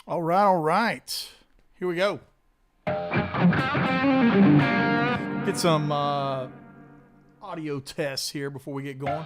All right, all right. Here we go. Get some audio tests here before we get going.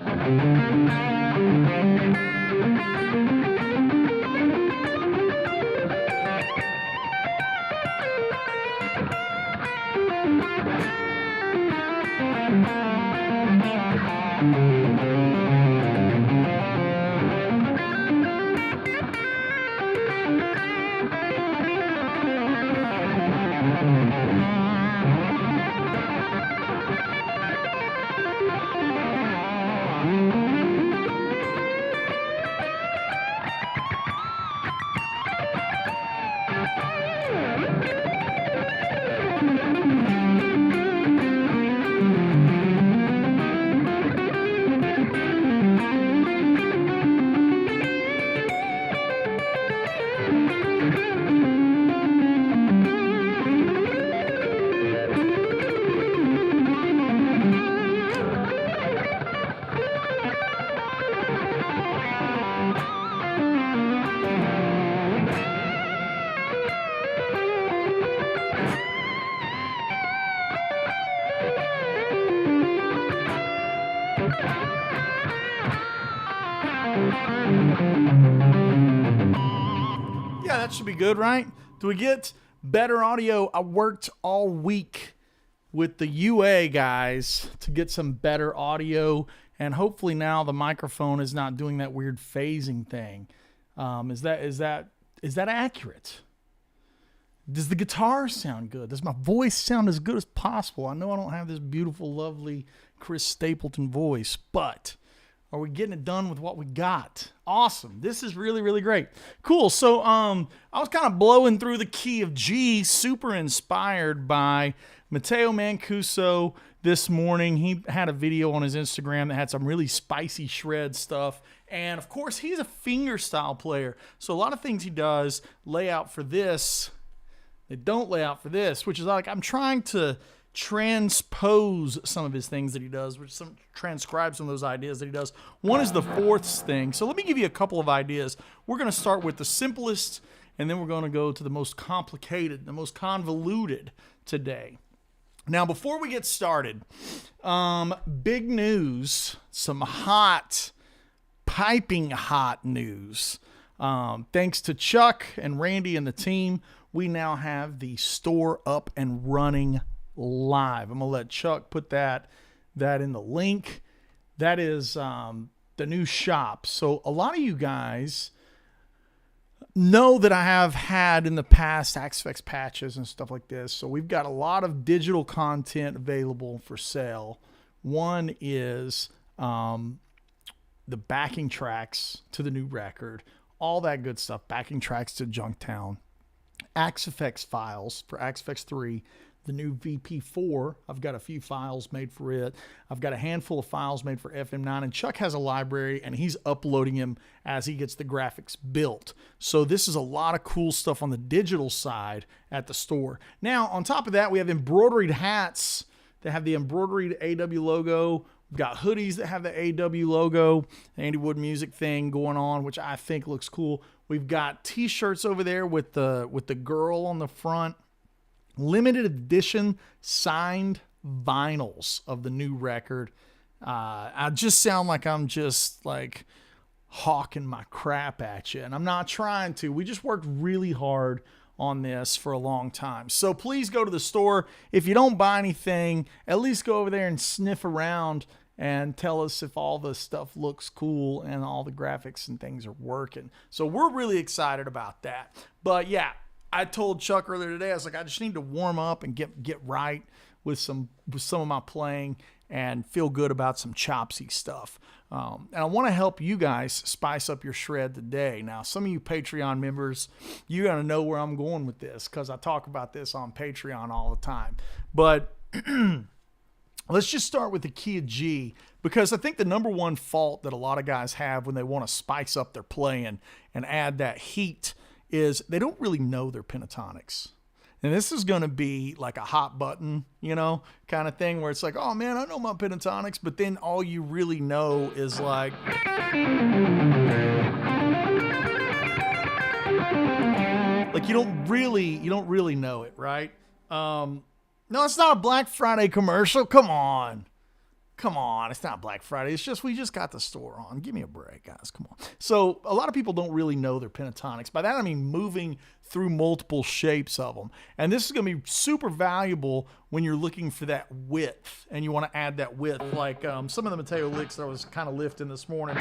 Yeah, that should be good, right? Do we get better audio? I worked all week with the UA guys to get some better audio, and hopefully now the microphone is not doing that weird phasing thing. Is that accurate? Does the guitar sound good? Does my voice sound as good as possible? I know I don't have this beautiful, lovely Chris Stapleton voice, but are we getting it done with what we got? Awesome. This is really, really great. Cool. So I was kind of blowing through the key of G, super inspired by Matteo Mancuso this morning. He had a video on his Instagram that had some really spicy shred stuff. And of course, he's a fingerstyle player. So a lot of things he does lay out for this. They don't lay out for this, which is like I'm trying to transpose some of his things that he does, which transcribe some of those ideas that he does. One is the fourths thing. So let me give you a couple of ideas. We're going to start with the simplest, and then we're going to go to the most complicated, the most convoluted today. Now, before we get started, big news, some hot, piping hot news. Thanks to Chuck and Randy and the team, we now have the store up and running live. I'm going to let Chuck put that in the link. That is the new shop. So a lot of you guys know that I have had in the past Axe-Fx patches and stuff like this. So we've got a lot of digital content available for sale. One is the backing tracks to the new record, all that good stuff, backing tracks to Junktown, Axe-Fx files for Axe-Fx 3, the new VP4. I've got a few files made for it. I've got a handful of files made for FM9, and Chuck has a library, and he's uploading them as he gets the graphics built. So this is a lot of cool stuff on the digital side at the store. Now, on top of that, we have embroidered hats that have the embroidered AW logo. We've got hoodies that have the AW logo, the Andy Wood Music thing going on, which I think looks cool. We've got t-shirts over there with the girl on the front. Limited edition signed vinyls of the new record. I just sound like I'm just like hawking my crap at you, and I'm not trying to. We just worked really hard on this for a long time. So please go to the store. If you don't buy anything, at least go over there and sniff around and tell us if all the stuff looks cool and all the graphics and things are working. So we're really excited about that. But yeah, I told Chuck earlier today, I was like, I just need to warm up and get right with some of my playing and feel good about some chopsy stuff. And I want to help you guys spice up your shred today. Now, some of you Patreon members, you're going to know where I'm going with this because I talk about this on Patreon all the time. But let's just start with the key of G, because I think the number one fault that a lot of guys have when they want to spice up their playing and add that heat is they don't really know their pentatonics. And this is going to be like a hot button, kind of thing where it's like, oh man, I know my pentatonics, but then all you really know is like, Like you don't really know it, right? No, it's not a Black Friday commercial. Come on. It's not Black Friday. It's just we just got the store on. Give me a break, guys. Come on. So a lot of people don't really know their pentatonics. By that I mean moving through multiple shapes of them. And this is going to be super valuable when you're looking for that width and you want to add that width. Like some of the Mateo licks that I was kind of lifting this morning.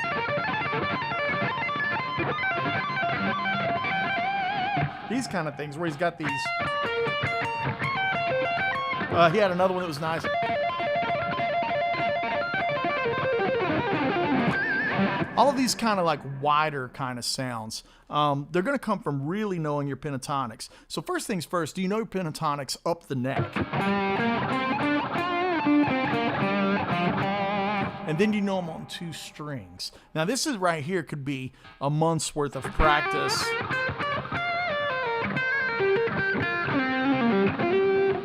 These kind of things where he's got these. He had another one that was nice. All of these kind of like wider kind of sounds, they're going to come from really knowing your pentatonics. So first things first, do you know your pentatonics up the neck? And then you know them on 2 strings. Now this is right here could be a month's worth of practice.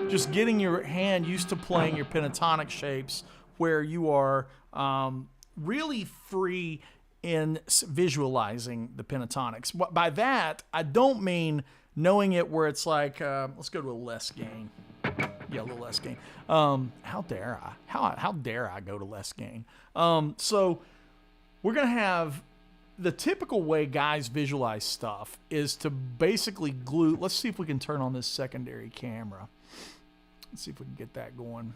Just getting your hand used to playing your pentatonic shapes where you are really free in visualizing the pentatonics. By that, I don't mean knowing it where it's like, let's go to a less gain. Yeah, a little less gain. How dare I? How dare I go to less gain? So we're going to have the typical way guys visualize stuff is to basically glue. Let's see if we can turn on this secondary camera. Let's see if we can get that going.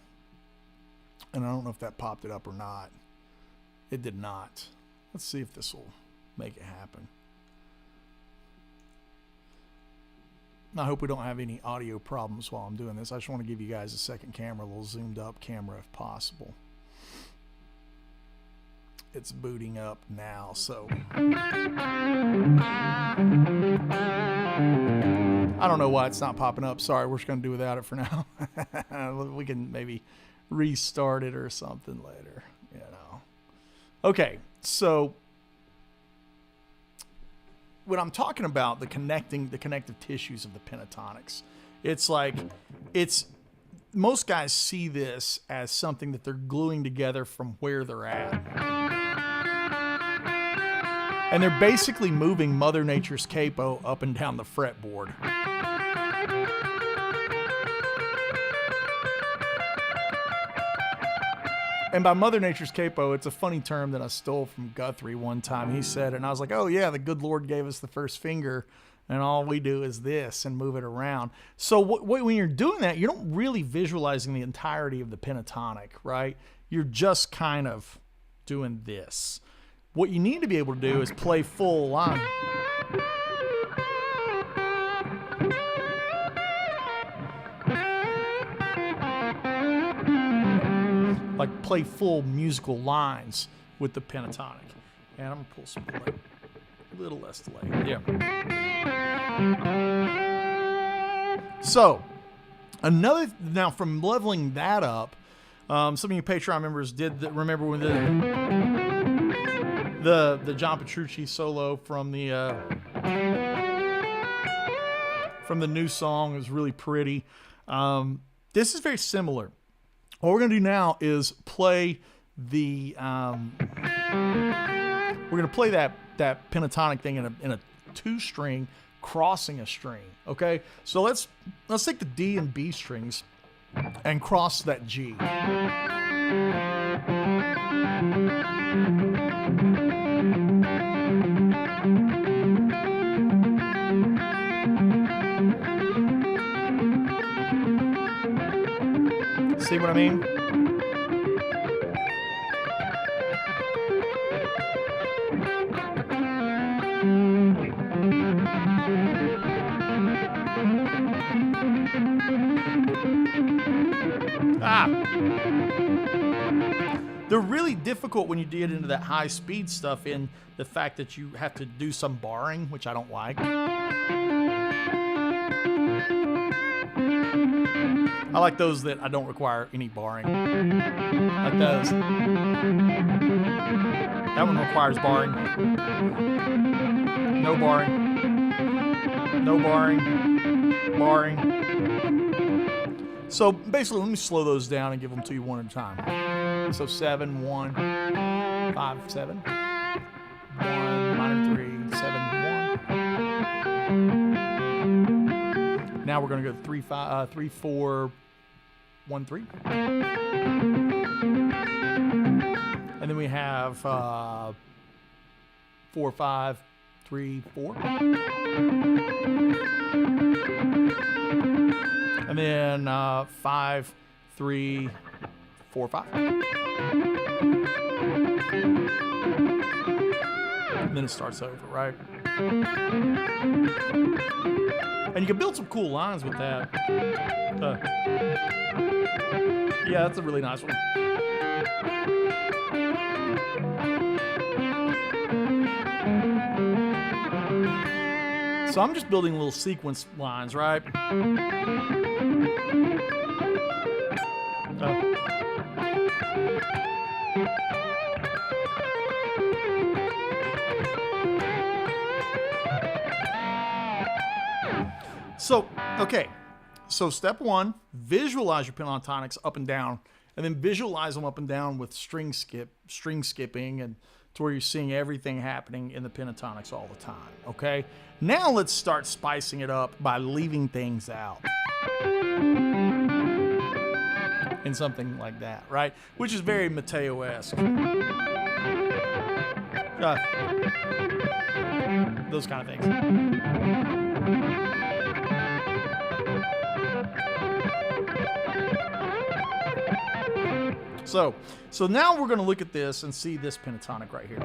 And I don't know if that popped it up or not. It did not. Let's see if this will make it happen. I hope we don't have any audio problems while I'm doing this. I just want to give you guys a second camera, a little zoomed up camera if possible. It's booting up now, so. I don't know why it's not popping up. Sorry, we're just going to do without it for now. We can maybe restart it or something later, you know. Okay, so when I'm talking about the connective tissues of the pentatonics, it's like most guys see this as something that they're gluing together from where they're at. And they're basically moving Mother Nature's capo up and down the fretboard. And by Mother Nature's capo, it's a funny term that I stole from Guthrie one time. He said it, and I was like, oh yeah, the good Lord gave us the first finger, and all we do is this and move it around. So when you're doing that, you're not really visualizing the entirety of the pentatonic, right? You're just kind of doing this. What you need to be able to do is play full line. Like play full musical lines with the pentatonic. And I'm going to pull some delay. A little less delay. Yeah. So, now from leveling that up, some of you Patreon members remember when the John Petrucci solo from the new song is really pretty. This is very similar. What we're going to do now is play the we're going to play that pentatonic thing in a 2-string crossing a string. Okay, so let's take the D and B strings and cross that G. See what I mean? They're really difficult when you get into that high speed stuff in the fact that you have to do some barring, which I don't like. I like those that I don't require any barring. Like those. That one requires barring. No barring. No barring. Barring. So basically, let me slow those down and give them to you one at a time. So 7, 1, 5, 7. 1, minor 3, 7, 1. Now we're going to go 3 5 3 4 1 3. And then we have 4 5 3 4. And then 5 3 4 5. And then it starts over, right? And you can build some cool lines with that. Yeah, that's a really nice one. So I'm just building little sequence lines, right? Okay. So step one, visualize your pentatonics up and down, and then visualize them up and down with string skipping, and to where you're seeing everything happening in the pentatonics all the time, okay? Now let's start spicing it up by leaving things out. And something like that, right? Which is very Mateo-esque. Those kind of things. So now we're going to look at this and see this pentatonic right here.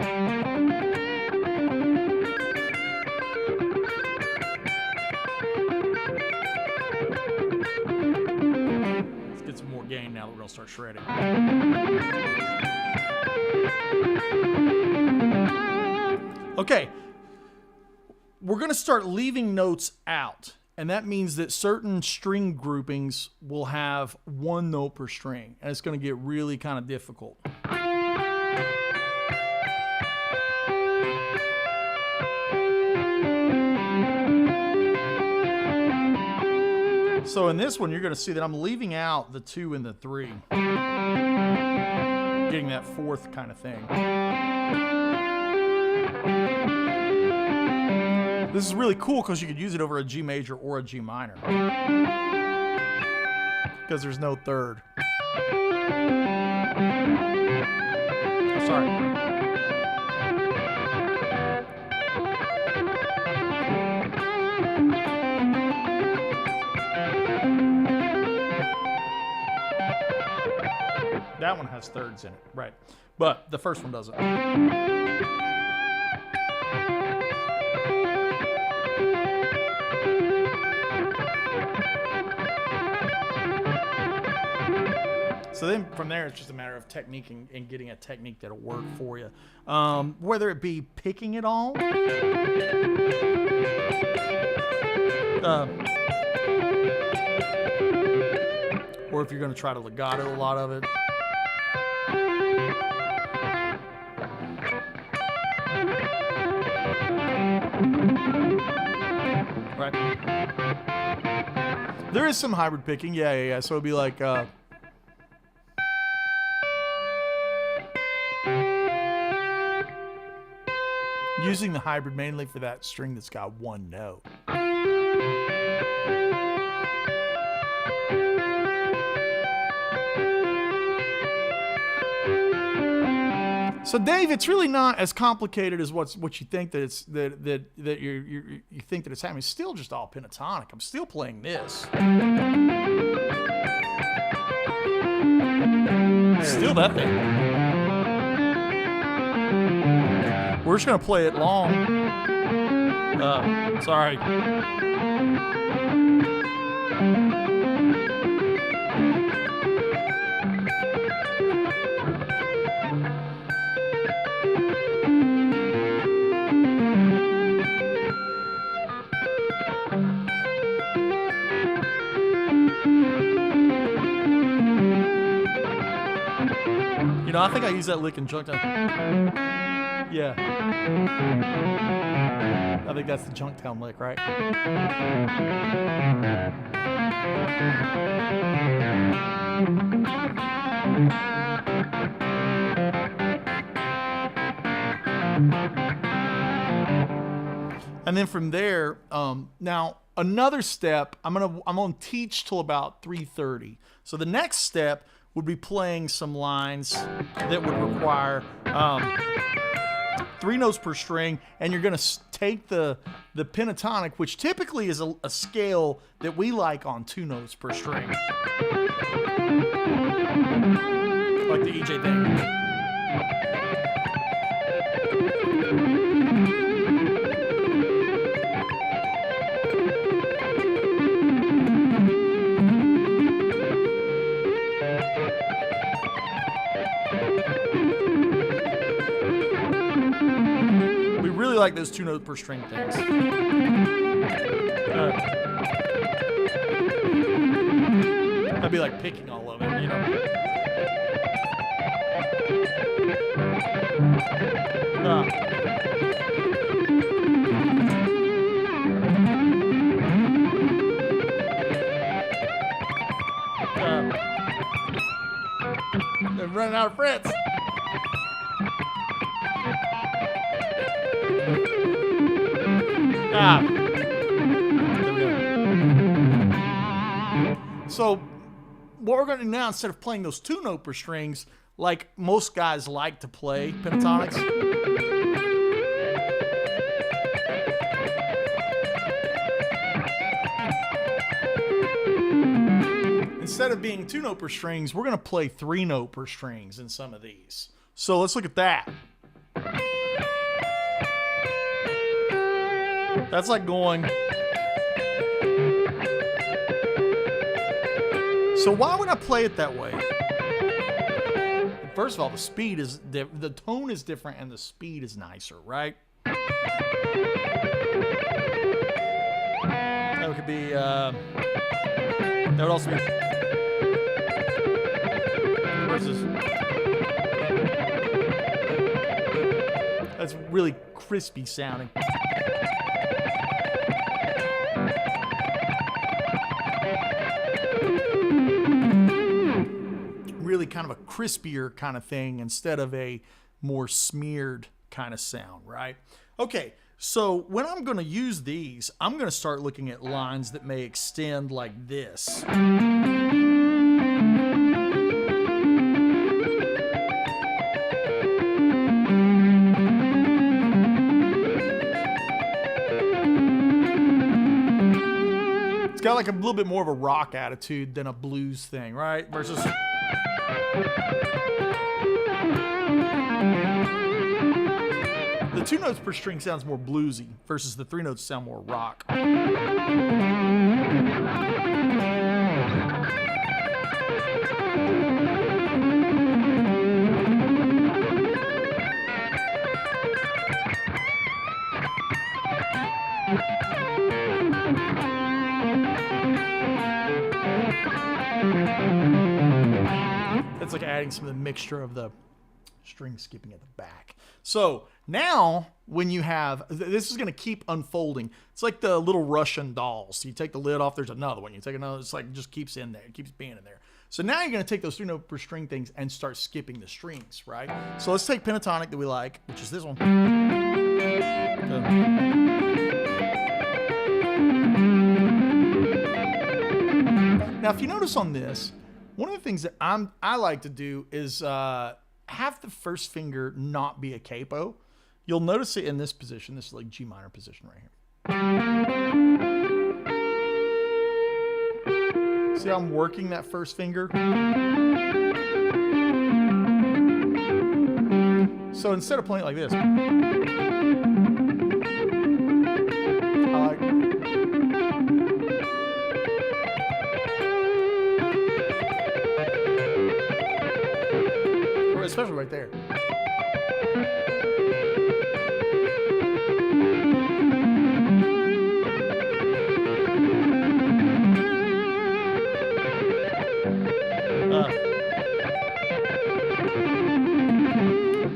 Let's get some more gain now that we're going to start shredding. Okay, we're going to start leaving notes out. And that means that certain string groupings will have one note per string. And it's going to get really kind of difficult. So in this one, you're going to see that I'm leaving out the 2 and the 3. Getting that fourth kind of thing. This is really cool because you could use it over a G major or a G minor. Because there's no third. Sorry. That one has thirds in it, right. But the first one doesn't. So then from there, it's just a matter of technique and getting a technique that'll work for you. Whether it be picking it all, or if you're going to try to legato a lot of it. Right. There is some hybrid picking. Yeah. So it'd be like... using the hybrid mainly for that string that's got one note. So Dave, it's really not as complicated as what you think that it's that you think that it's happening. It's still just all pentatonic. I'm still playing this. Still that thing. We're just going to play it long. Sorry. You know, I think I used that lick in Junktown. Yeah. I think that's the Junktown lick, right? And then from there, now another step, I'm gonna teach till about 3:30. So the next step would be playing some lines that would require 3 notes per string, and you're gonna take the pentatonic, which typically is a scale that we like on 2 notes per string, like the EJ thing. Like those 2 note per string things. I'd be like picking all of it, you know. They're running out of frets. So what we're going to do now, instead of playing those 2 note per strings like most guys like to play pentatonics, instead of being 2 note per strings, we're going to play 3 note per strings in some of these. So let's look at that. That's like going. So why would I play it that way? First of all, the speed is the tone is different and the speed is nicer, right? That could be. That would also be. Where's this? That's really crispy sounding. Really kind of a crispier kind of thing instead of a more smeared kind of sound, right? Okay, so when I'm going to use these, I'm going to start looking at lines that may extend like this. It's got like a little bit more of a rock attitude than a blues thing, right? Versus... The 2 notes per string sounds more bluesy versus the 3 notes sound more rock. That's like adding some of the mixture of the string skipping at the back. So now when you have, this is going to keep unfolding. It's like the little Russian dolls. So you take the lid off, there's another one. You take another, it's like, it just keeps in there. It keeps being in there. So now you're going to take those 3 note per string things and start skipping the strings, right? So let's take pentatonic that we like, which is this one. Now, if you notice on this, one of the things that I like to do is have the first finger not be a capo. You'll notice it in this position. This is like G minor position right here. See how I'm working that first finger? So instead of playing it like this, I like... Especially right there.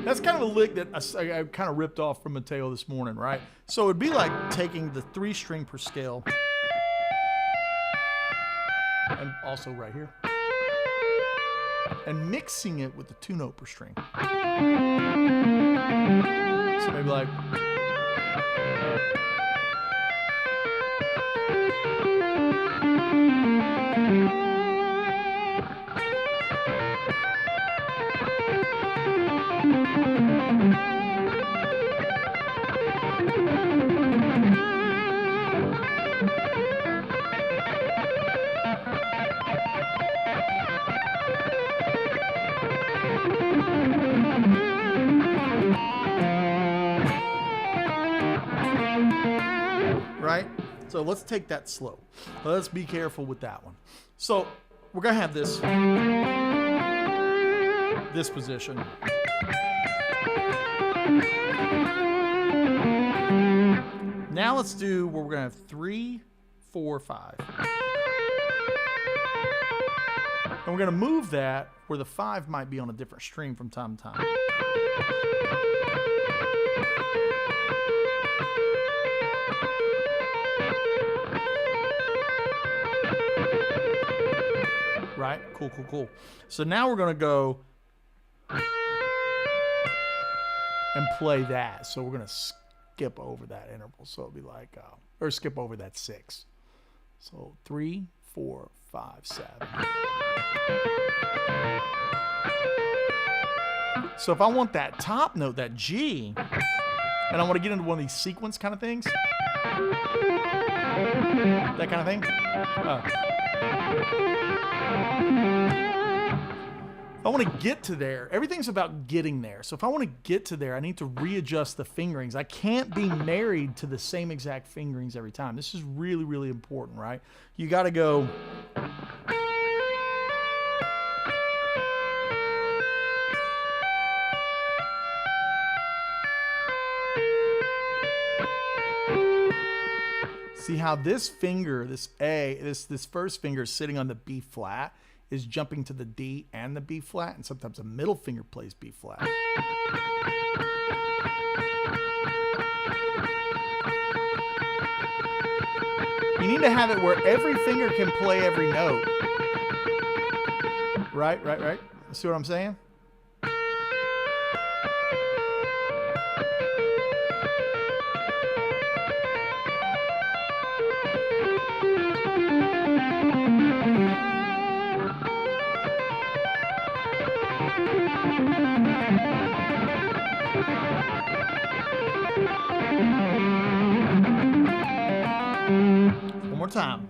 That's kind of a lick that I kind of ripped off from Mateo this morning, right? So it'd be like taking the 3 string per scale, and also right here, and mixing it with the 2 note per string. So maybe like... right? So let's take that slow. Let's be careful with that one. So we're gonna have this position. Now let's do where we're gonna have 3, 4, 5. And we're gonna move that where the 5 might be on a different string from time to time. Right? Cool, cool, cool. So now we're gonna go and play that. So we're gonna skip over that interval. So it'll be like, or skip over that 6. So 3, 4, 5, 7. So if I want that top note, that G, and I want to get into one of these sequence kind of things, that kind of thing. If I want to get to there, everything's about getting there. So if I want to get to there, I need to readjust the fingerings. I can't be married to the same exact fingerings every time. This is really, really important, right? You got to go. See how this finger, this A, this first finger is sitting on the B flat, is jumping to the D and the B flat, and sometimes the middle finger plays B flat. You need to have it where every finger can play every note. Right, right, right. See what I'm saying? One more time.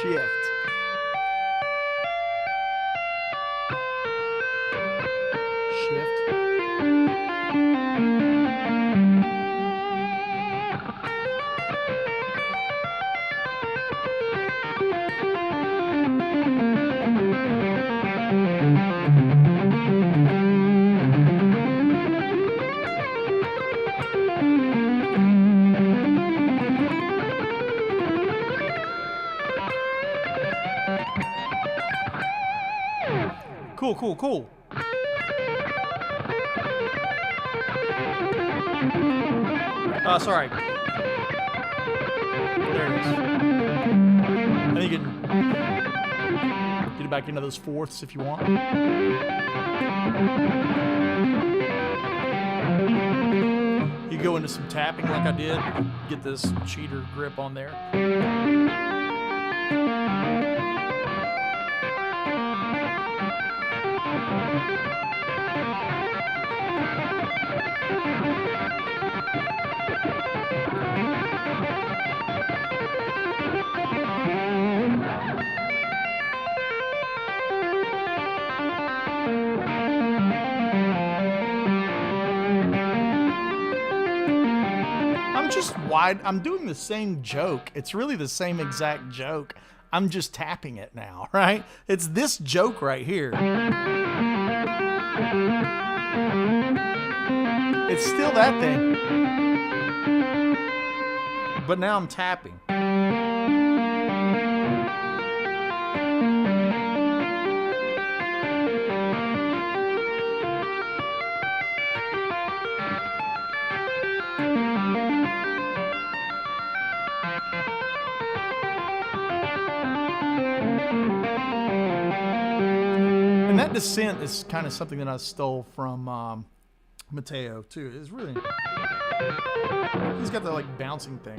Shift. Shift. Cool, cool, cool. Sorry. There it is. I think you can get it back into those fourths if you want. You go into some tapping like I did. Get this cheater grip on there. I'm doing the same joke. It's really the same exact joke. I'm just tapping it now, right? It's this joke right here. It's still that thing. But now I'm tapping. And that descent is kind of something that I stole from Mateo too. It's really, he's got that like bouncing thing.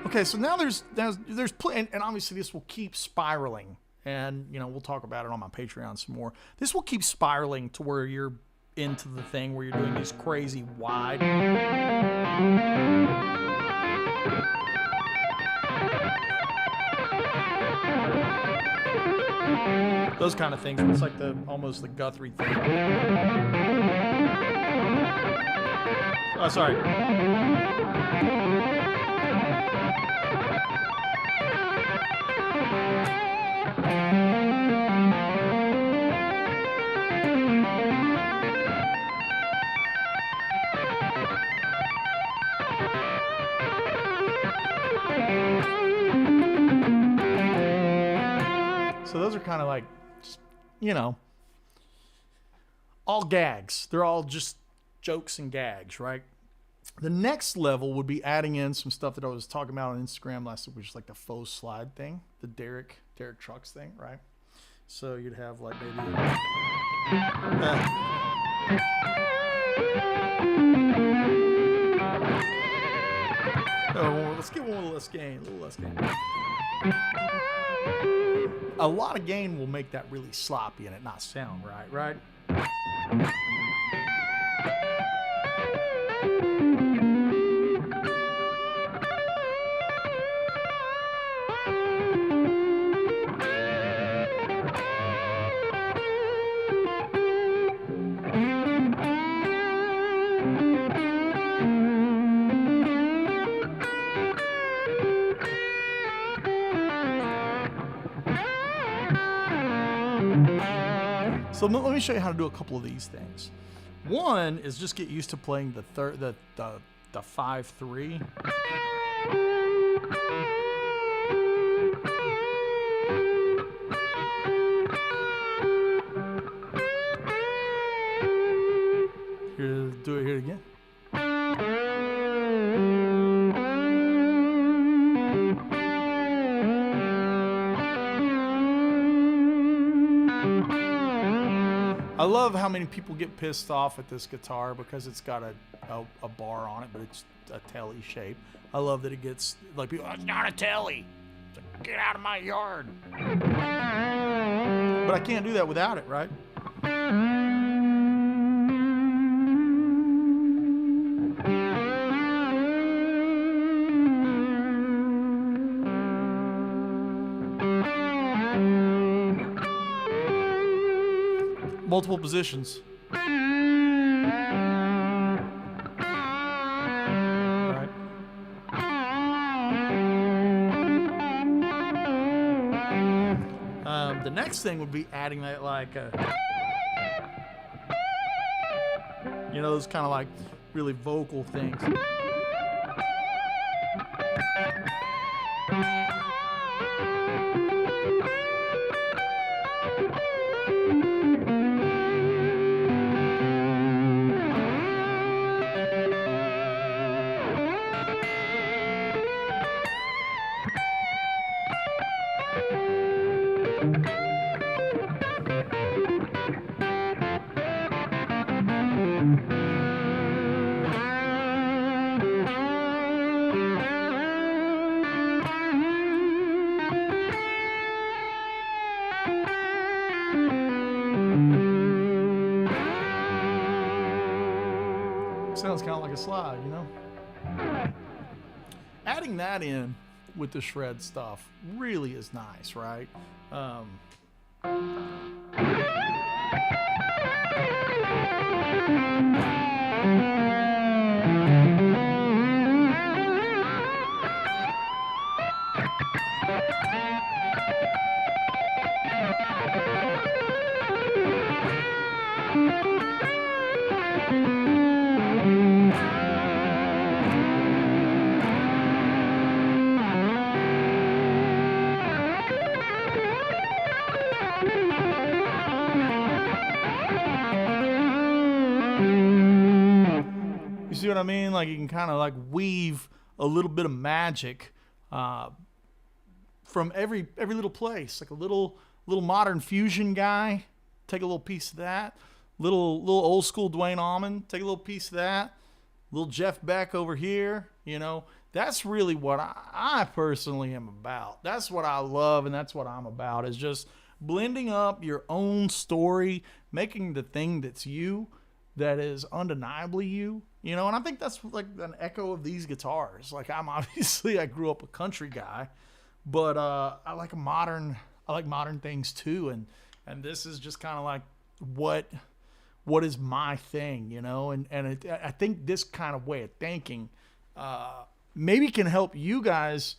Okay, so now there's and obviously this will keep spiraling, and you know we'll talk about it on my Patreon some more. This will keep spiraling to where you're into the thing where you're doing these crazy wide. Those kind of things. It's like almost the Guthrie thing. Oh, sorry. So those are kind of like, you know, all gags. They're all just jokes and gags, right? The next level would be adding in some stuff that I was talking about on Instagram last week, which is like the Faux-slide thing, the Derek Trucks thing, right? So you'd have like maybe... oh, let's get one a little less gain, A lot of gain will make that really sloppy and it not sound right? So let me show you how to do a couple of these things. One is just get used to playing the 5/3. Here, do it here again. I love how many people get pissed off at this guitar because it's got a bar on it, but it's a telly shape. I love that it gets, like, people, it's not a telly. It's like, get out of my yard. But I can't do that without it, right? Multiple positions. Right. The next thing would be adding that, like, you know, those kind of like really vocal things. Sounds kind of like a slide, you know? Adding that in with the shred stuff really is nice, right? You see what I mean? Like, you can kind of like weave a little bit of magic from every little place. Like a little modern fusion guy, take a little piece of that. Little old school Dwayne Allman, take a little piece of that. Little Jeff Beck over here, you know. That's really what I personally am about. That's what I love, and that's what I'm about, is just blending up your own story, making the thing that's you, that is undeniably you, you know. And I think that's like an echo of these guitars. Like, I grew up a country guy, but I like modern things too, and And this is just kind of like what is my thing, you know? And I think this kind of way of thinking maybe can help you guys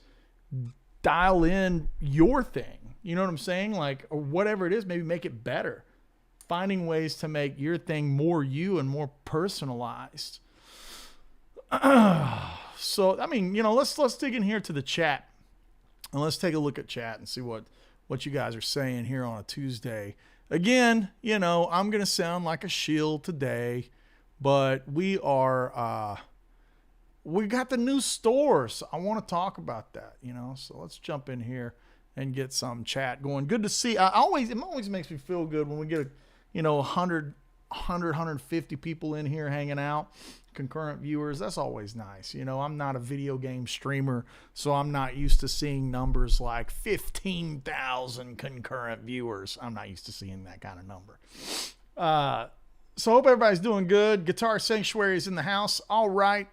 dial in your thing. You know what I'm saying? Like, or whatever it is, maybe make it better. Finding ways to make your thing more you and more personalized. So, I mean, you know, let's dig in here to the chat. And let's take a look at chat and see what you guys are saying here on a Tuesday. Again, you know, I'm going to sound like a shield today, but we got the new store, so I want to talk about that, you know. So let's jump in here and get some chat going. Good to see. It always makes me feel good when we get, 150 people in here hanging out, concurrent viewers. That's always nice. You know, I'm not a video game streamer, so I'm not used to seeing numbers like 15,000 concurrent viewers. I'm not used to seeing that kind of number. So hope everybody's doing good. Guitar Sanctuary is in the house. All right.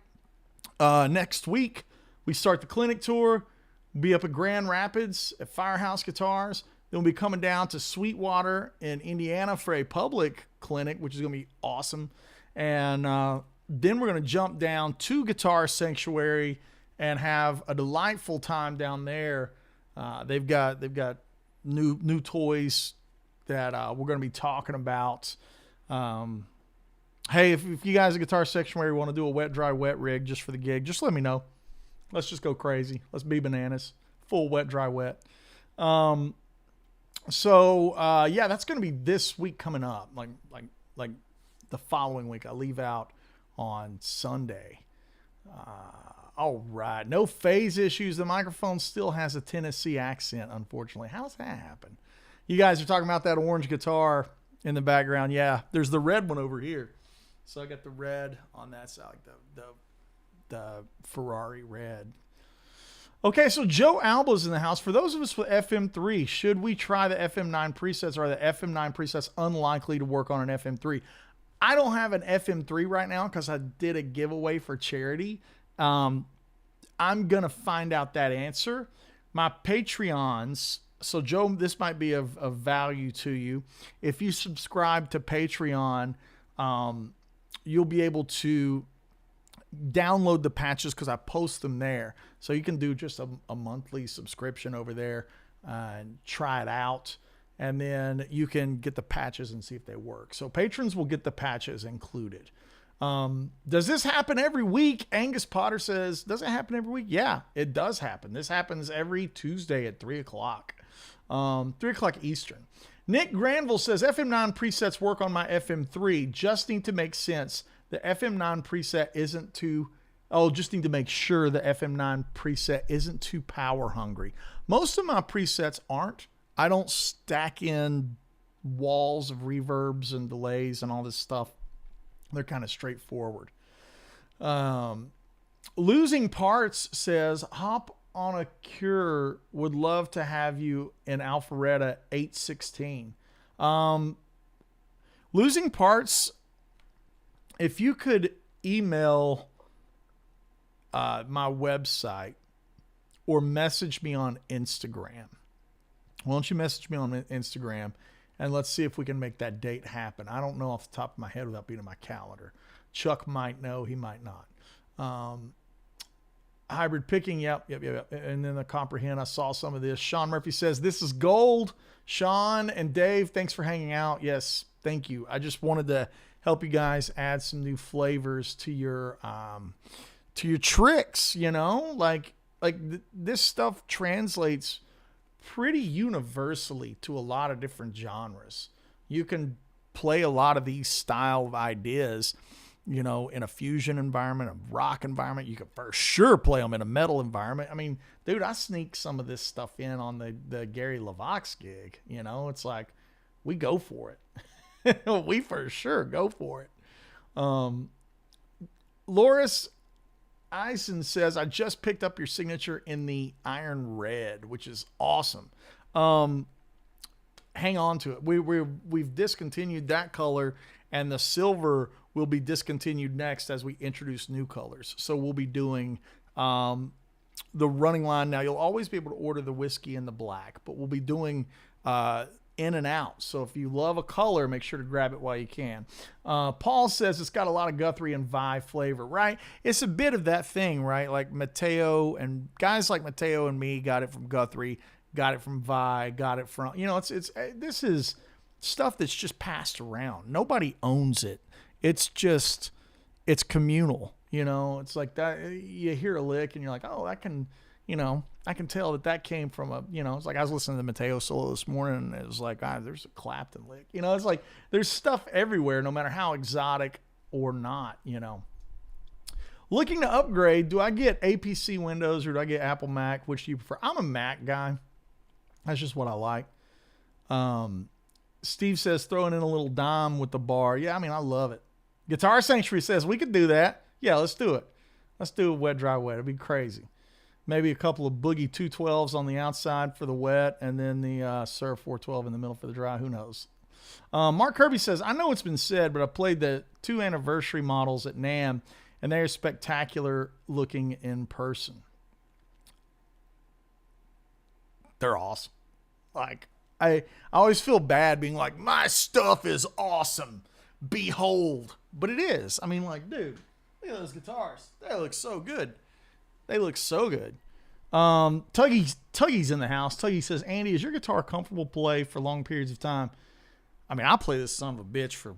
Next week, we start the clinic tour. We'll be up at Grand Rapids at Firehouse Guitars. Then we'll be coming down to Sweetwater in Indiana for a public clinic, which is going to be awesome. And then we're going to jump down to Guitar Sanctuary and have a delightful time down there. They've got new toys that we're going to be talking about. Hey, if you guys at Guitar Sanctuary want to do a wet, dry, wet rig just for the gig, just let me know. Let's just go crazy. Let's be bananas. Full wet, dry, wet. So that's going to be this week coming up. Like the following week. I leave out on Sunday. All right. No phase issues. The microphone still has a Tennessee accent, unfortunately. How does that happen? You guys are talking about that orange guitar in the background. Yeah, there's the red one over here. So I got the red on that side, like the Ferrari red. Okay, so Joe Alba's in the house. For those of us with FM3, should we try the FM9 presets, or are the FM9 presets unlikely to work on an FM3? I don't have an FM3 right now because I did a giveaway for charity. I'm going to find out that answer. My Patreons, so Joe, this might be of value to you. If you subscribe to Patreon, you'll be able to download the patches because I post them there. So you can do just a monthly subscription over there and try it out. And then you can get the patches and see if they work. So patrons will get the patches included. Does this happen every week? Angus Potter says, does it happen every week? Yeah, it does happen. This happens every Tuesday at 3 o'clock. 3 o'clock Eastern. Nick Granville says, FM9 presets work on my FM3. Just need to make sense. The FM9 preset isn't too... just need to make sure the FM9 preset isn't too power hungry. Most of my presets aren't. I don't stack in walls of reverbs and delays and all this stuff. They're kind of straightforward. Losing Parts says, hop on a cure. Would love to have you in Alpharetta 816. Losing Parts, if you could email my website or message me on Instagram. Why don't you message me on Instagram and let's see if we can make that date happen. I don't know off the top of my head without being in my calendar. Chuck might know, he might not. Hybrid picking, yep. And then the comprehend, I saw some of this. Sean Murphy says, this is gold. Sean and Dave, thanks for hanging out. Yes, thank you. I just wanted to help you guys add some new flavors to your tricks, you know? Like this stuff translates pretty universally to a lot of different genres. You can play a lot of these style of ideas, you know, in a fusion environment, a rock environment. You could for sure play them in a metal environment. I mean, dude, I sneak some of this stuff in on the Gary LaVox gig. You know, it's like we go for it. We for sure go for it. Loris Eisen says, I just picked up your signature in the iron red, which is awesome. Hang on to it. We've discontinued that color, and the silver will be discontinued next as we introduce new colors. So we'll be doing the running line. Now, you'll always be able to order the whiskey in the black, but we'll be doing in and out. So if you love a color, make sure to grab it while you can. Paul says it's got a lot of Guthrie and Vi flavor, right? It's a bit of that thing, right? Like Mateo and guys like Mateo and me got it from Guthrie, got it from Vi, got it from, this is stuff that's just passed around. Nobody owns it. It's communal, it's like that. You hear a lick and you're like, oh, I can tell that came from it's like I was listening to the Mateo solo this morning and it was like, there's a Clapton lick. It's like there's stuff everywhere, no matter how exotic or not, Looking to upgrade, do I get APC Windows or do I get Apple Mac? Which do you prefer? I'm a Mac guy. That's just what I like. Steve says throwing in a little dime with the bar. Yeah, I love it. Guitar Sanctuary says we could do that. Yeah, let's do it. Let's do a wet, dry, wet. It'd be crazy. Maybe a couple of Boogie 212s on the outside for the wet, and then the Surf 412 in the middle for the dry. Who knows? Mark Kirby says, I know it's been said, but I played the 2 anniversary models at NAMM, and they're spectacular looking in person. They're awesome. Like, I always feel bad being like, my stuff is awesome. Behold. But it is. Dude, look at those guitars. They look so good. They look so good. Tuggy's in the house. Tuggy says, Andy, is your guitar comfortable to play for long periods of time? I play this son of a bitch for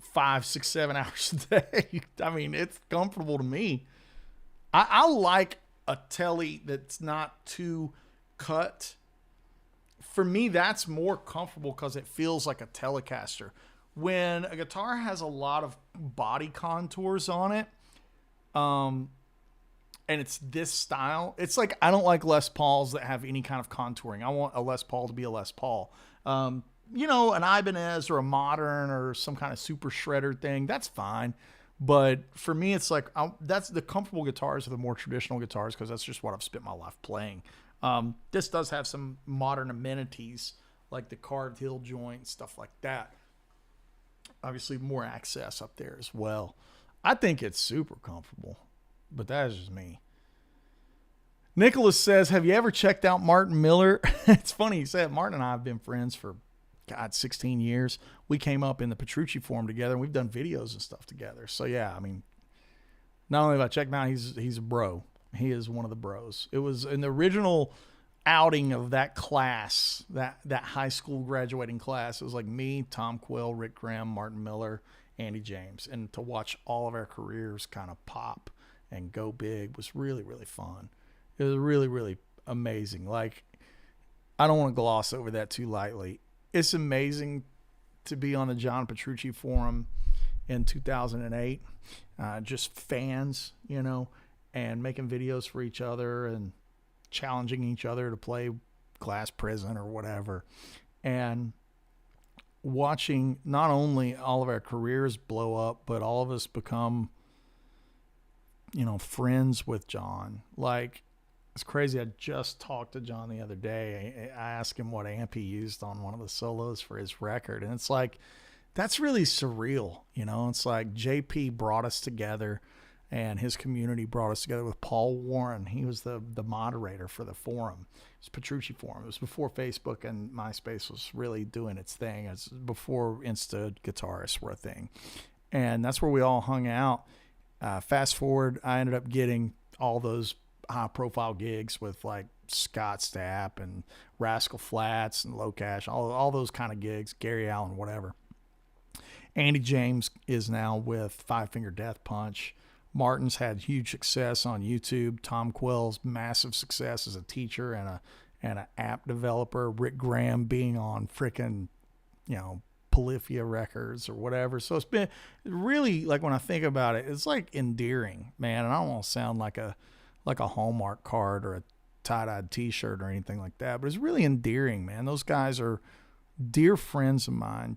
5, 6, 7 hours a day. It's comfortable to me. I like a telly that's not too cut. For me, that's more comfortable because it feels like a Telecaster. When a guitar has a lot of body contours on it, and it's this style, it's like I don't like Les Pauls that have any kind of contouring. I want a Les Paul to be a Les Paul. An Ibanez or a Modern or some kind of super shredder thing, that's fine. But for me, it's like that's the comfortable guitars are the more traditional guitars because that's just what I've spent my life playing. This does have some modern amenities like the carved heel joint, stuff like that. Obviously, more access up there as well. I think it's super comfortable, but that is just me. Nicholas says, have you ever checked out Martin Miller? It's funny you said. Martin and I have been friends for, 16 years. We came up in the Petrucci Forum together, and we've done videos and stuff together. So, yeah, not only have I checked him out, he's a bro. He is one of the bros. It was in the original outing of that class, that high school graduating class. It was like me, Tom Quill, Rick Graham, Martin Miller, Andy James. And to watch all of our careers kind of pop and go big was really, really fun. It was really, really amazing. Like, I don't want to gloss over that too lightly. It's amazing to be on the John Petrucci Forum in 2008. Just fans, and making videos for each other and challenging each other to play Glass Prison or whatever. And watching not only all of our careers blow up, but all of us become, friends with John. Like, it's crazy. I just talked to John the other day. I asked him what amp he used on one of the solos for his record. And it's like, that's really surreal. It's like JP brought us together and his community brought us together with Paul Warren. He was the moderator for the forum. It was Petrucci Forum. It was before Facebook and MySpace was really doing its thing. It's before Insta guitarists were a thing. And that's where we all hung out. Fast forward, I ended up getting all those high-profile gigs with like Scott Stapp and Rascal Flatts and Low Cash, all those kind of gigs, Gary Allen, whatever. Andy James is now with Five Finger Death Punch. Martin's had huge success on YouTube. Tom Quill's massive success as a teacher and an app developer. Rick Graham being on frickin', Polyphia Records or whatever. So it's been really, like, when I think about it, it's like endearing, man. And I don't want to sound like a Hallmark card or a tie-dyed t-shirt or anything like that, but it's really endearing, man. Those guys are dear friends of mine.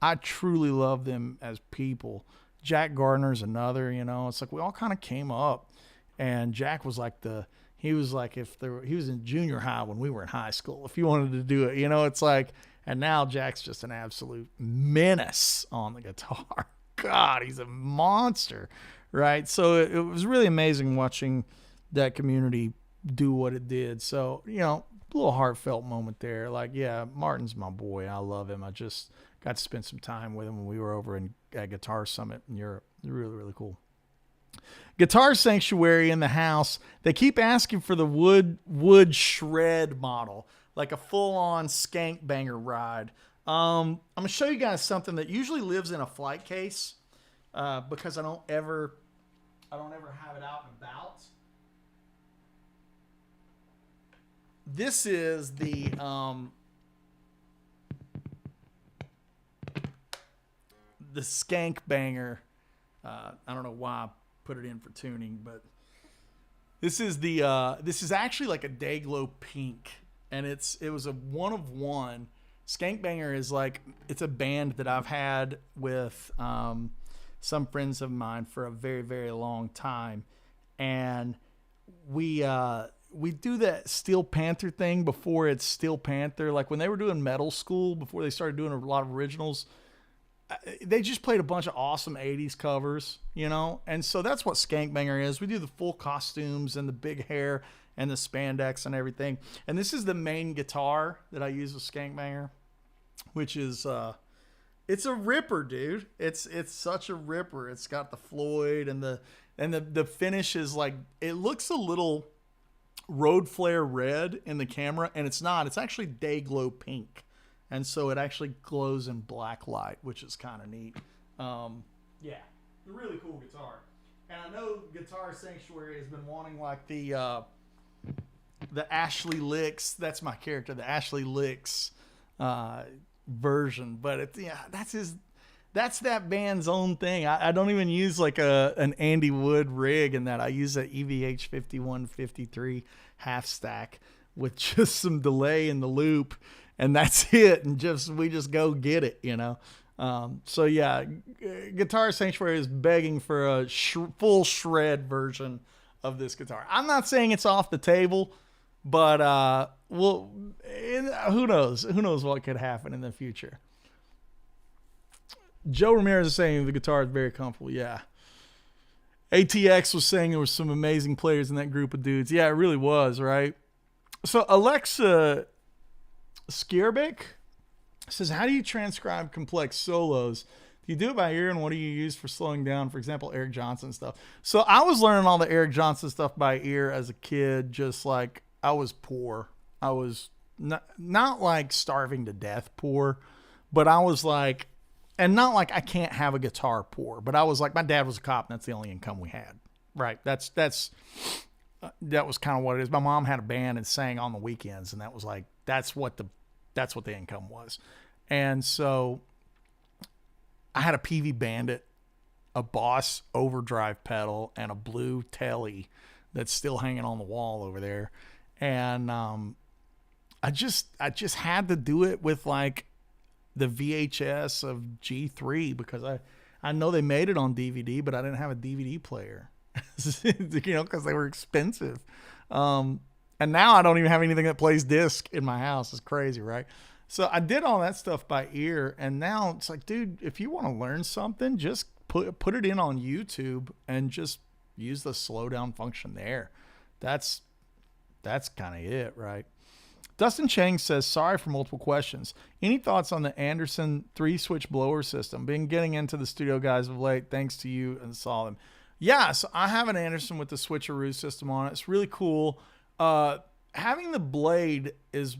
I truly love them as people. Jack Gardner's another, it's like we all kind of came up, and Jack was like he was in junior high when we were in high school. If you wanted to do it, it's like, and now Jack's just an absolute menace on the guitar. God, he's a monster, right? So it was really amazing watching that community do what it did. So, little heartfelt moment there. Like, yeah, Martin's my boy. I love him. I just got to spend some time with him when we were over at Guitar Summit in Europe. Really, really cool. Guitar Sanctuary in the house. They keep asking for the wood shred model, like a full-on skank banger ride. I'm gonna show you guys something that usually lives in a flight case because I don't ever have it out and about. This is the skank banger. I don't know why I put it in for tuning, but this is actually like a Dayglow pink, and it was a one of one. Skank Banger is like, it's a band that I've had with some friends of mine for a very, very long time, and we do that Steel Panther thing before it's Steel Panther. Like when they were doing Metal School, before they started doing a lot of originals, they just played a bunch of awesome 80s covers, you know? And so that's what Skank Banger is. We do the full costumes and the big hair and the spandex and everything. And this is the main guitar that I use with Skank Banger, which is it's a ripper, dude. It's such a ripper. It's got the Floyd and the finish is like, it looks a little road flare red in the camera, and it's not. It's actually Dayglow pink. And so it actually glows in black light, which is kind of neat. Yeah, a really cool guitar. And I know Guitar Sanctuary has been wanting like the Ashley Licks. That's my character, the Ashley Licks version. But that's that band's own thing. I don't even use like an Andy Wood rig in that. I use an EVH 5153 half stack with just some delay in the loop. And that's it, and we just go get it, you know. So yeah, Guitar Sanctuary is begging for a full shred version of this guitar. I'm not saying it's off the table, but who knows? Who knows what could happen in the future? Joe Ramirez is saying the guitar is very comfortable. Yeah. ATX was saying there were some amazing players in that group of dudes. Yeah, it really was, right? So Alexa Skierbeck says, how do you transcribe complex solos? Do you do it by ear, and what do you use for slowing down, for example, Eric Johnson stuff? So I was learning all the Eric Johnson stuff by ear as a kid, just like I was poor. I was not like starving to death poor, but I was like, and not like I can't have a guitar poor, but I was like, my dad was a cop, and that's the only income we had. Right. That was kind of what it is. My mom had a band and sang on the weekends, and that was like, that's what the income was. And so I had a PV Bandit, a Boss overdrive pedal, and a blue Telly that's still hanging on the wall over there. And I just had to do it with like the VHS of G3 because I know they made it on DVD, but I didn't have a DVD player, you know, because they were expensive. And now I don't even have anything that plays disc in my house. It's crazy, right? So I did all that stuff by ear, and now it's like, dude, if you want to learn something, just put it in on YouTube and just use the slow down function there. That's kind of it, right? Dustin Chang says, sorry for multiple questions. Any thoughts on the Anderson 3-switch blower system? Been getting into the studio guys of late, thanks to you, and saw them. Yeah, so I have an Anderson with the switcheroo system on it. It's really cool. Having the blade is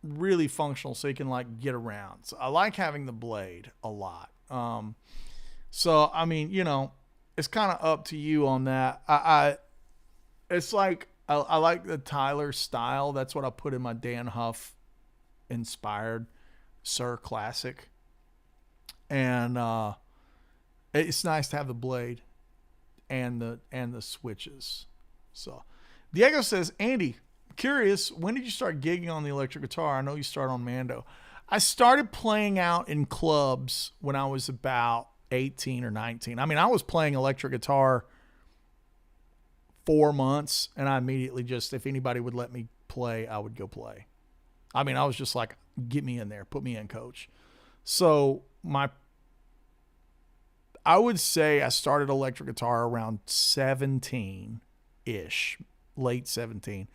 really functional, so you can like get around. So I like having the blade a lot. So I mean, you know, it's kind of up to you on that. It's like I like the Tyler style. That's what I put in my Dan Huff inspired Sir Classic, and it's nice to have the blade and the switches. So Diego says, Andy, curious, when did you start gigging on the electric guitar? I know you started on Mando. I started playing out in clubs when I was about 18 or 19. I mean, I was playing electric guitar 4 months, and I immediately just, if anybody would let me play, I would go play. I mean, I was just like, get me in there, put me in, coach. So I would say I started electric guitar around 17-ish, late 17,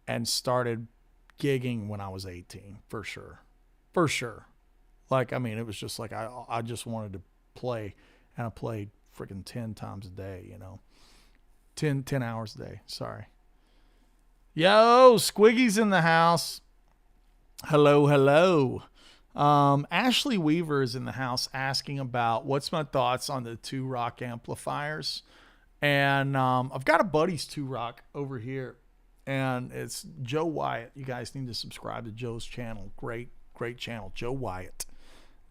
and started gigging when I was 18, for sure. For sure. Like, I mean, it was just like I just wanted to play, and I played freaking 10 times a day, you know. 10 hours a day, sorry. Yo, Squiggy's in the house. Hello, hello. Ashley Weaver is in the house asking about what's my thoughts on the 2-rock amplifiers. And I've got a buddy's 2-rock over here, and it's Joe Wyatt. You guys need to subscribe to Joe's channel. Great channel, Joe Wyatt.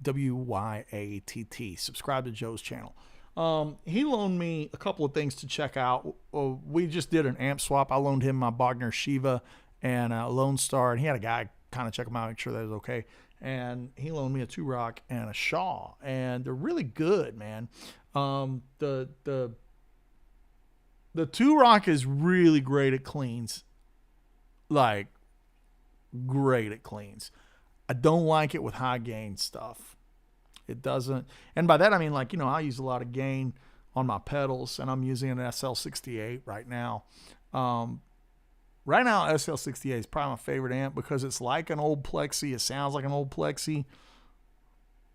W-Y-A-T-T. Subscribe to Joe's channel. He loaned me a couple of things to check out. We just did an amp swap. I loaned him my Bogner Shiva and Lone Star, and he had a guy kind of check them out, make sure that was okay. And he loaned me a 2-rock and a Shaw, and they're really good, man. The 2-rock is really great at cleans, like great at cleans. I don't like it with high gain stuff. It doesn't, and by that I mean, like, you know, I use a lot of gain on my pedals, and I'm using an SL68 right now. Right now, SL68 is probably my favorite amp because it's like an old Plexi. It sounds like an old Plexi.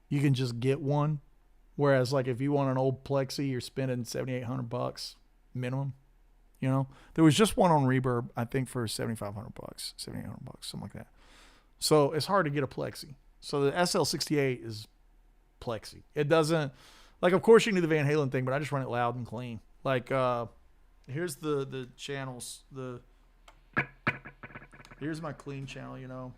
You can just get one. Whereas, like, if you want an old Plexi, you're spending $7,800 minimum. You know, there was just one on Reverb, I think, for $7,500, $7,800, something like that. So it's hard to get a Plexi. So the SL68 is Plexi. It doesn't, like, of course you can do the Van Halen thing, but I just run it loud and clean. Like, here's the channels. Here's my clean channel, you know.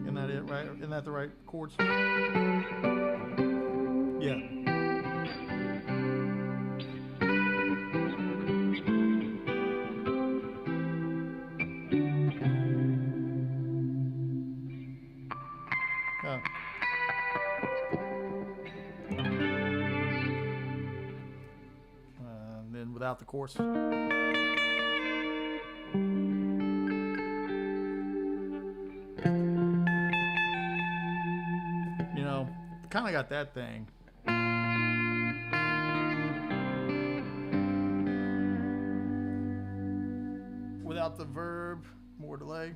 Isn't that it, right? Isn't that the right chords? Yeah. And then without the chorus. You know, kind of got that thing. Without the verb, more delay.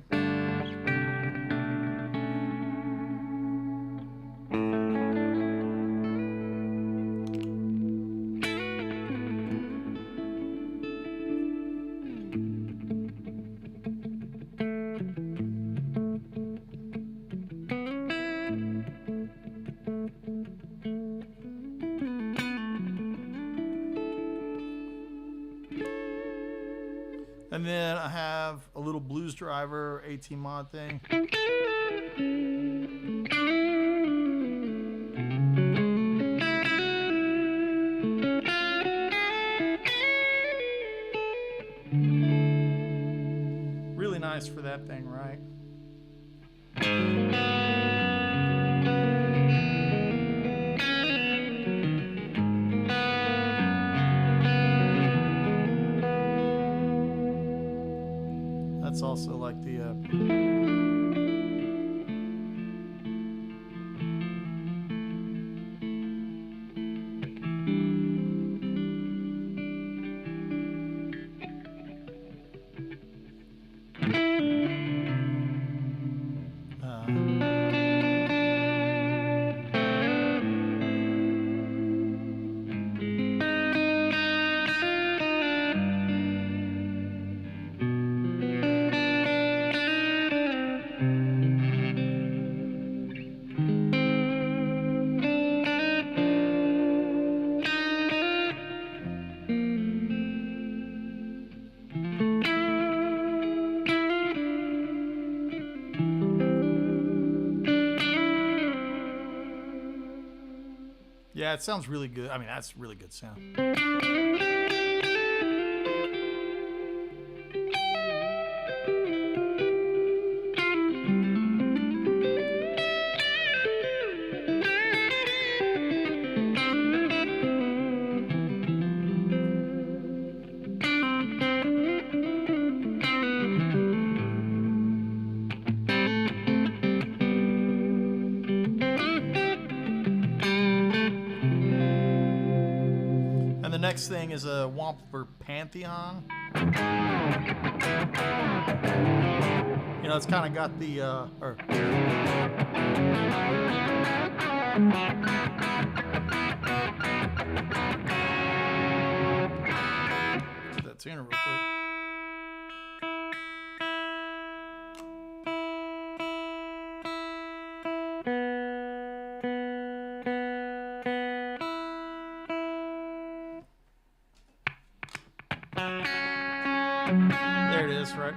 And then I have a little Blues Driver 18 mod thing. Really nice for that thing, right? That's also like the yeah, it sounds really good. I mean, that's really good sound. next thing is a Wampler Pantheon. You know, it's kind of got the get that tuner real quick. There it is, right?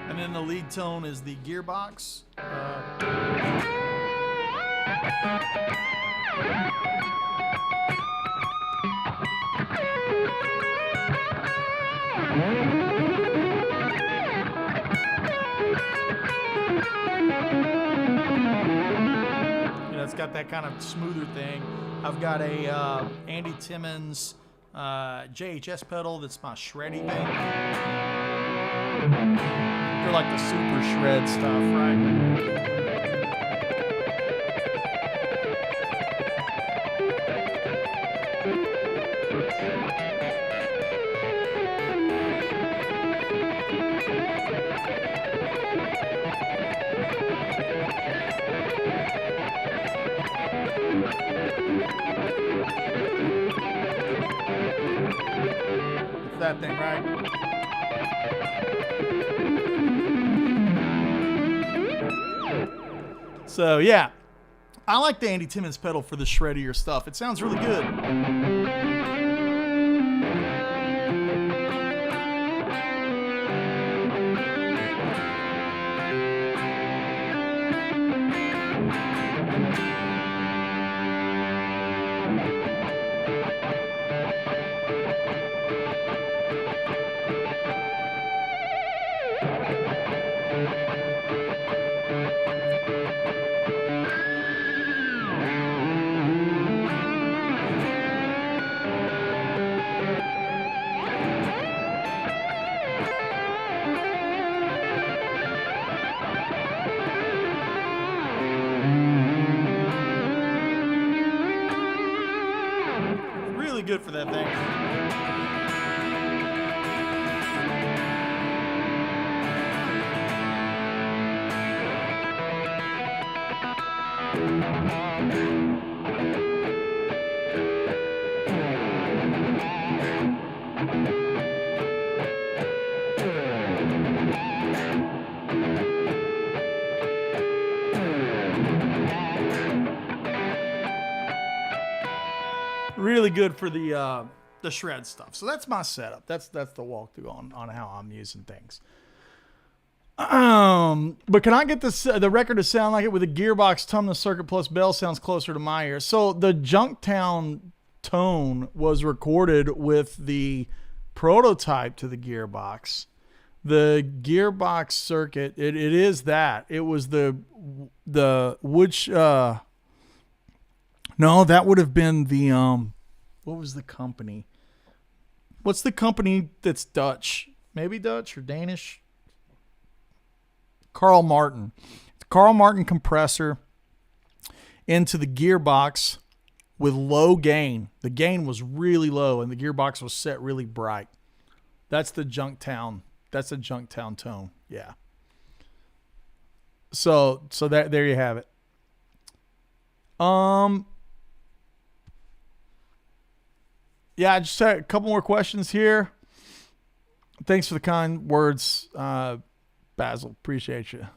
And then the lead tone is the gearbox. It's got that kind of smoother thing. I've got a Andy Timmons JHS pedal that's my shreddy thing. They're like the super shred stuff, right? That thing, right? So yeah, I like the Andy Timmons pedal for the shreddier stuff. It sounds really good. Good for that thing. Really good for the shred stuff. So that's my setup. That's the walkthrough on how I'm using things. But can I get the record to sound like it with a gearbox, tum circuit plus bell sounds closer to my ear? So the Junktown tone was recorded with the prototype to the gearbox. The gearbox circuit, it is that. It was the wood. No, that would have been the what was the company? What's the company that's Dutch? Maybe Dutch or Danish? Carl Martin. Carl Martin compressor into the gearbox with low gain. The gain was really low and the gearbox was set really bright. That's the Junktown. That's a Junktown tone. Yeah. So that there you have it. Yeah, I just had a couple more questions here. Thanks for the kind words, Basil. Appreciate you.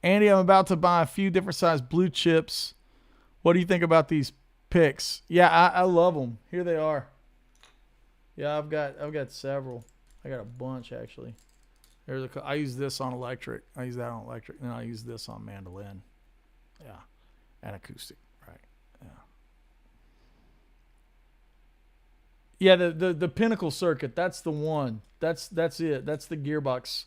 Andy, I'm about to buy a few different size blue chips. What do you think about these picks? Yeah, I love them. Here they are. Yeah, I've got several. I got a bunch actually. I use this on electric. I use that on electric. And I use this on mandolin. Yeah, and acoustic. Right. Yeah. Yeah, the Pinnacle circuit, that's the one. That's it. That's the gearbox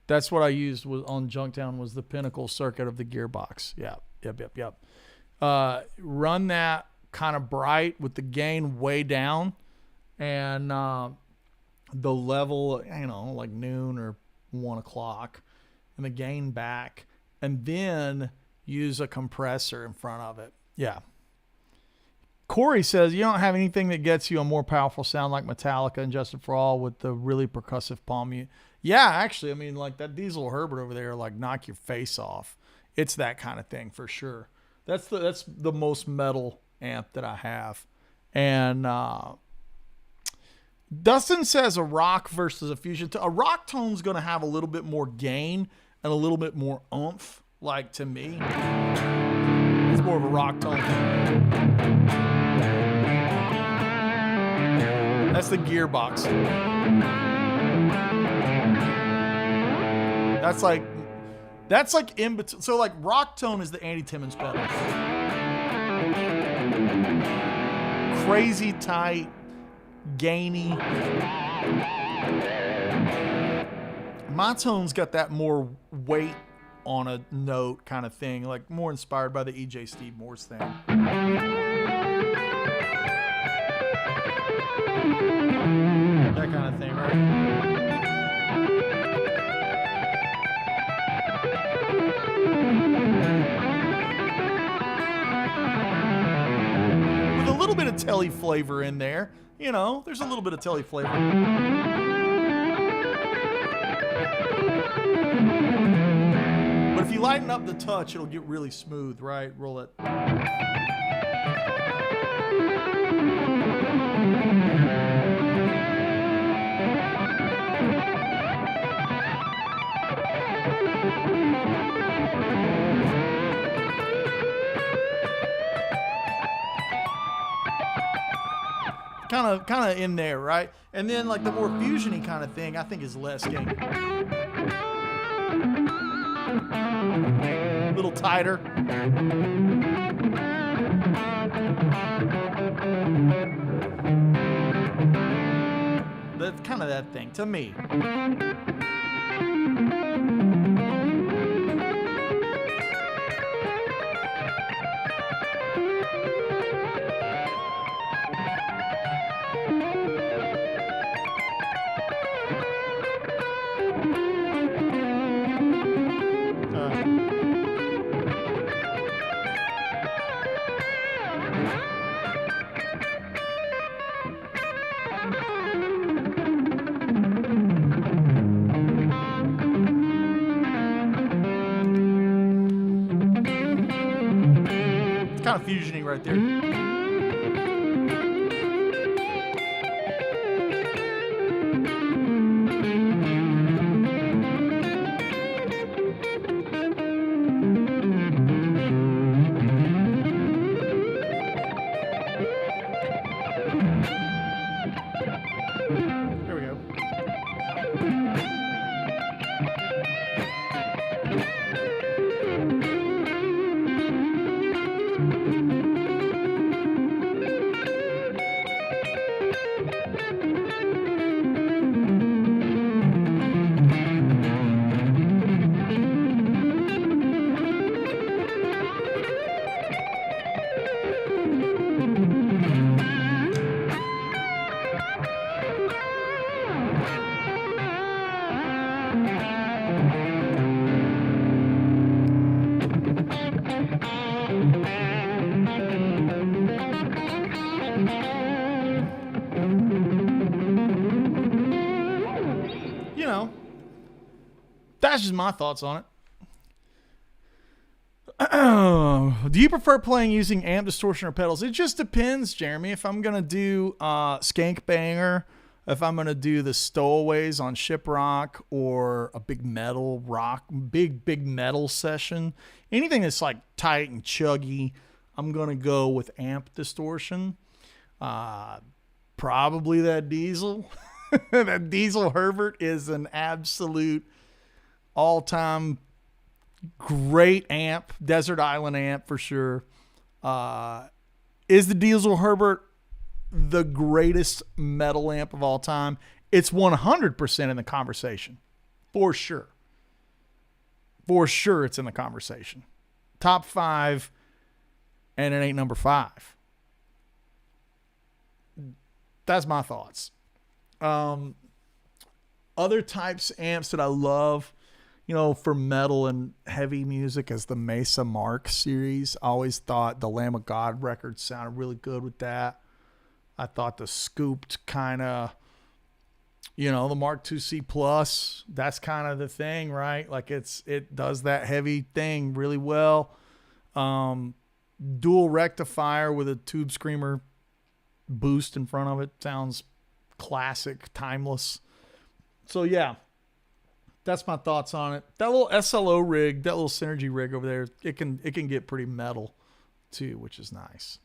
That's what I used on Junktown was the pinnacle circuit of the gearbox. Yeah. Yep. Run that kind of bright with the gain way down and the level, like noon or 1 o'clock and the gain back, and then use a compressor in front of it. Yeah. Corey says, you don't have anything that gets you a more powerful sound like Metallica and Justice for All with the really percussive palm mute. Yeah, actually, I mean, like that Diesel Herbert over there, like knock your face off. It's that kind of thing for sure. That's the most metal amp that I have. And Dustin says a rock versus a fusion. A rock tone's going to have a little bit more gain and a little bit more oomph, like to me. It's more of a rock tone. That's the gearbox. That's like in between. So like rock tone is the Andy Timmons pedal. Crazy tight, gainy. My tone's got that more weight on a note kind of thing, like more inspired by the EJ Steve Morse thing. That kind of thing, right? With a little bit of telly flavor in there. There's a little bit of telly flavor. But if you lighten up the touch, it'll get really smooth, right? Roll it. Kind of in there, right? And then like the more fusiony kind of thing, I think is less gain. A little tighter. That's kind of that thing to me. Kind of fusioning right there. There we go. That's just my thoughts on it. Do you prefer playing using amp distortion or pedals? It just depends, Jeremy. If I'm going to do Skank Banger, if I'm going to do the Stowaways on Shiprock or a big metal rock, big metal session, anything that's like tight and chuggy, I'm going to go with amp distortion. Probably that Diesel. That Diesel Herbert is an absolute all-time great amp, desert island amp for sure. Is the Diesel Herbert the greatest metal amp of all time? It's 100% in the conversation, for sure. For sure it's in the conversation. Top 5, and it ain't number 5. That's my thoughts. Other types of amps that I love, for metal and heavy music, is the Mesa Mark series. I always thought the Lamb of God record sounded really good with that. I thought the scooped kind of, the Mark II-C Plus, that's kind of the thing, right? Like it does that heavy thing really well. Dual rectifier with a tube screamer boost in front of it sounds classic, timeless. So yeah, that's my thoughts on it. That little SLO rig, that little Synergy rig over there, it can get pretty metal too, which is nice.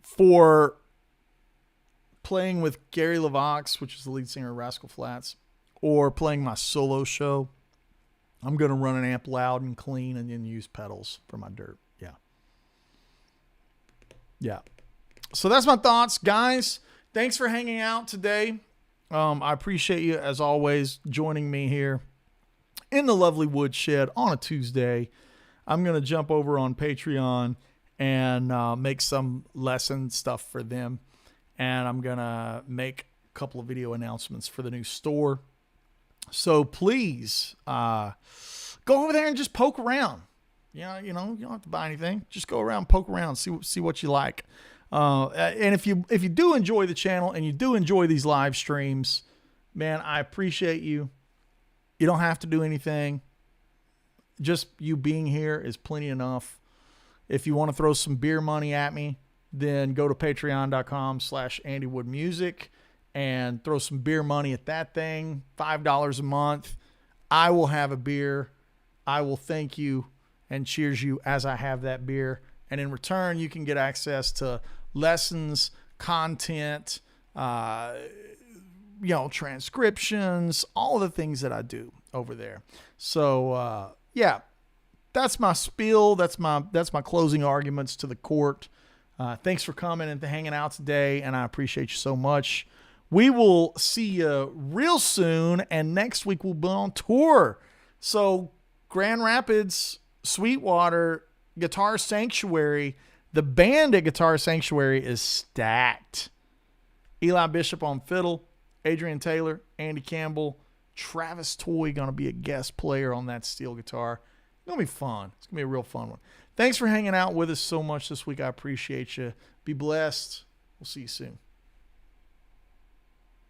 For playing with Gary LaVox, which is the lead singer of Rascal Flatts, or playing my solo show, I'm going to run an amp loud and clean and then use pedals for my dirt. Yeah. So that's my thoughts, guys. Thanks for hanging out today. I appreciate you, as always, joining me here in the lovely Woodshed on a Tuesday. I'm going to jump over on Patreon and make some lesson stuff for them. And I'm going to make a couple of video announcements for the new store. So please go over there and just poke around. You don't have to buy anything. Just go around, poke around, see what you like. And if you do enjoy the channel and you do enjoy these live streams, man, I appreciate you. You don't have to do anything. Just you being here is plenty enough. If you want to throw some beer money at me, then go to patreon.com/AndyWoodMusic and throw some beer money at that thing, $5 a month. I will have a beer. I will thank you and cheers you as I have that beer. And in return, you can get access to lessons, content, transcriptions, all the things that I do over there. So, yeah, that's my spiel. That's my closing arguments to the court. Thanks for coming and hanging out today, and I appreciate you so much. We will see you real soon, and next week we'll be on tour. So Grand Rapids, Sweetwater, Guitar Sanctuary. The band at Guitar Sanctuary is stacked. Eli Bishop on fiddle, Adrian Taylor, Andy Campbell, Travis Toy going to be a guest player on that steel guitar. It's going to be fun. It's going to be a real fun one. Thanks for hanging out with us so much this week. I appreciate you. Be blessed. We'll see you soon.